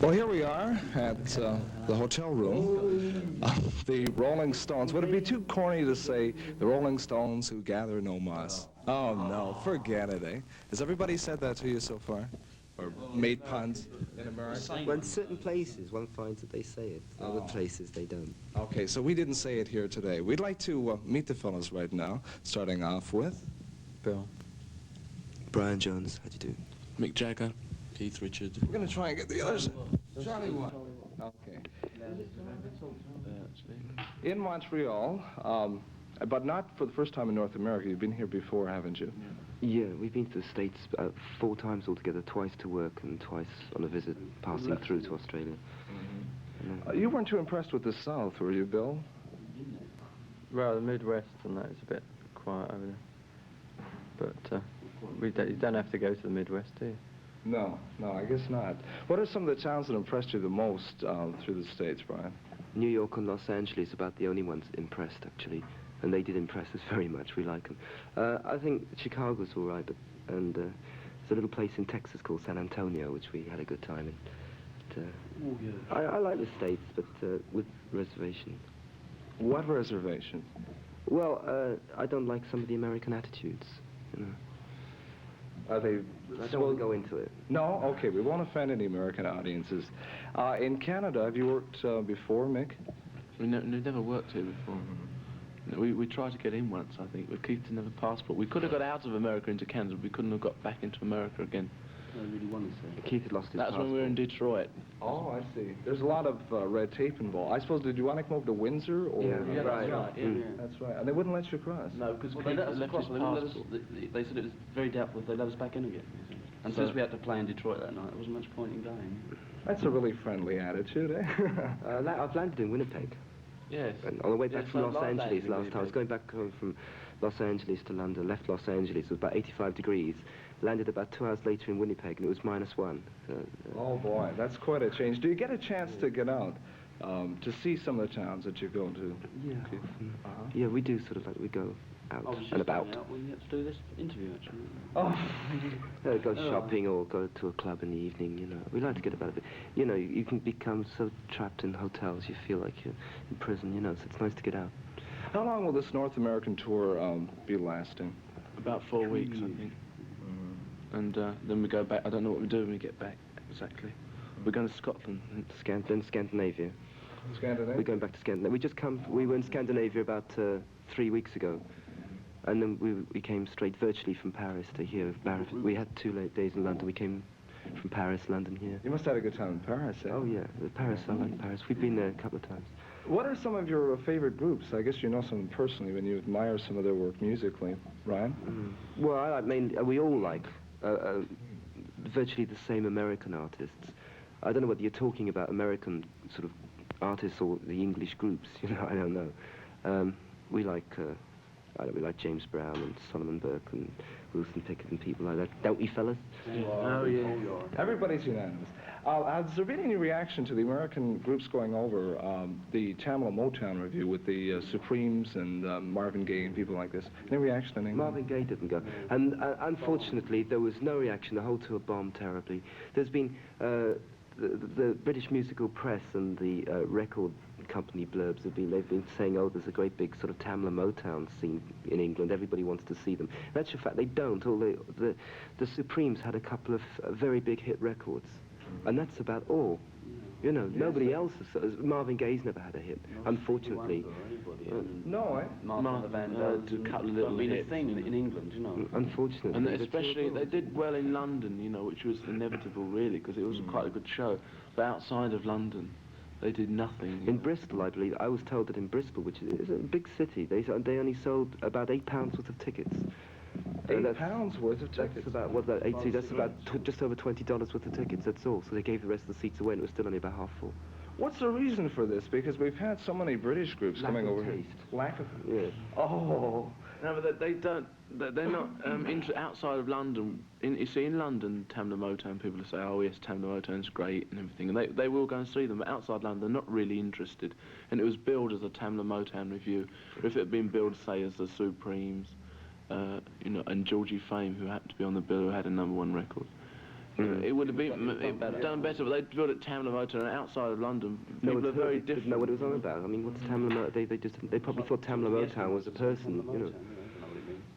Well, here we are at the hotel room. The Rolling Stones. Would it be too corny to say the Rolling Stones who gather no moss? Oh, no, forget it, eh? Has everybody said that to you so far? Or made puns in America? Well, in certain places, one finds that they say it. Other places, they don't. Okay, so we didn't say it here today. We'd like to meet the fellas right now, starting off with... Bill. Brian Jones, how do you do? Mick Jagger. Keith Richards. We're going to try and get the others. Charlie one. Okay. In Montreal, but not for the first time in North America. You've been here before, haven't you? Yeah, we've been to the States 4 times altogether, twice to work and twice on a visit, passing through to Australia. You weren't too impressed with the South, were you, Bill? Well, the Midwest and that is a bit quiet over there. But you don't have to go to the Midwest, do you? No, I guess not. What are some of the towns that impressed you the most through the States, Brian? New York and Los Angeles are about the only ones impressed, actually. And they did impress us very much. We like them. I think Chicago's all right, and there's a little place in Texas called San Antonio, which we had a good time in. But, I like the States, but with reservation. What reservation? Well, I don't like some of the American attitudes, you know. Are they... I don't want to go into it. No? Okay, we won't offend any American audiences. In Canada, have you worked before, Mick? We never worked here before. We tried to get in once, I think, but Keith didn't have a passport. We could have got out of America into Canada, but we couldn't have got back into America again. I really wanted to. Keith had lost his passport. That's when we were in Detroit. Oh, I see. There's a lot of red tape involved. I suppose, did you want to come over to Windsor? Or? Yeah, right. That's right. And they wouldn't let you cross. No, because Keith Keith let us left across, his but they wouldn't passport. let us, they said it was very doubtful if they'd let us back in again. And So- since we had to play in Detroit that night, there wasn't much point in going. That's a really friendly attitude, eh? I've landed in Winnipeg. Yes. And on the way back Yes, from I Los love that Angeles in last time, I was Winnipeg. going back home from Los Angeles to London, left Los Angeles, it was about 85 degrees, landed about 2 hours later in Winnipeg, and it was -1. Oh, boy, that's quite a change. Do you get a chance to get out to see some of the towns that you go to? Yeah, Okay. often. Yeah, we do sort of like, we go out I was and just about. going out when you had to do this interview, actually. Oh, Go shopping or go to a club in the evening, you know. We like to get about a bit. You know, you can become so trapped in hotels, you feel like you're in prison, you know, so it's nice to get out. how long will this North American tour be lasting? About 4 weeks, I think. And then we go back. I don't know what we do when we get back, exactly. We're going to Scotland. Then Scandinavia. Scandinavia? We're going back to Scandinavia. We were in Scandinavia about 3 weeks ago. And then we came straight virtually from Paris to here. We had 2 late days in London. We came from Paris, London here. You must have had a good time in Paris, eh? Oh yeah, Paris, I like Paris. We've been there a couple of times. What are some of your favorite groups? I guess you know some personally when you admire some of their work musically. Ryan? Well, I mean, we all like virtually the same American artists. I don't know whether you're talking about American sort of artists or the English groups, you know, I don't know. We like James Brown and Solomon Burke and Wilson Pickett and people like that. Don't we, fellas? Oh, yeah. Everybody's unanimous. Has there been any reaction to the American groups going over the Tamla Motown review with the Supremes and Marvin Gaye and people like this? Any reaction in England? Marvin Gaye didn't go. And unfortunately, there was no reaction. The whole tour bombed terribly. There's been the British musical press and the record company blurbs they've been saying, oh, there's a great big sort of Tamla Motown scene in England. Everybody wants to see them. In actual fact, they don't. Although the Supremes had a couple of very big hit records, and that's about all. You know, nobody else has. Marvin Gaye's never had a hit, unfortunately. No, eh? Martha Van to cut a little been a hits. thing in England, you know. Unfortunately. And especially, they did well in London, you know, which was inevitable, really, because it was quite a good show. But outside of London, they did nothing. In Bristol, I believe, I was told that in Bristol, which is a big city, they only sold about £8 worth of tickets. £8 worth of tickets? That's about, what, that's about just over $20 worth of tickets, that's all. So they gave the rest of the seats away, and it was still only about half full. What's the reason for this? Because we've had so many British groups coming over here. Lack of... Yeah. Oh. No, but they don't. They're not outside of London. You see, in London, Tamla Motown people say, "Oh yes, Tamla Motown's great" and everything, and they will go and see them. But outside London, they're not really interested. And it was billed as a Tamla Motown review. Or if it had been billed, say, as the Supremes, you know, and Georgie Fame, who happened to be on the bill, who had a #1 record, It would have been done better, but they built it Tamla Motor and outside of London. No, People are it's very didn't different. know what it was on about. I mean, what's Tamla Motown? They probably thought Tamla Motown was a person, you know.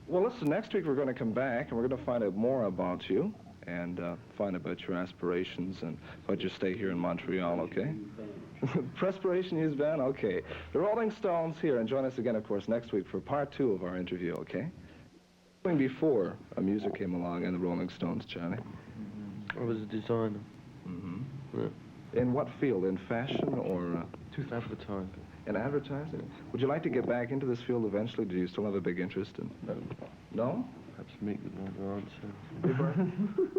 Well, listen, next week we're going to come back and we're going to find out more about you and find out about your aspirations and about your stay here in Montreal, okay? Perspiration News Band, okay. The Rolling Stones here, and join us again, of course, next week for part 2 of our interview, okay? Before music came along and the Rolling Stones, Johnny. I was a designer. Mm-hmm. Yeah. In what field? In fashion or Advertising. in advertising? Would you like to get back into this field eventually? Do you still have a big interest in? No. No? Perhaps meet with another answer.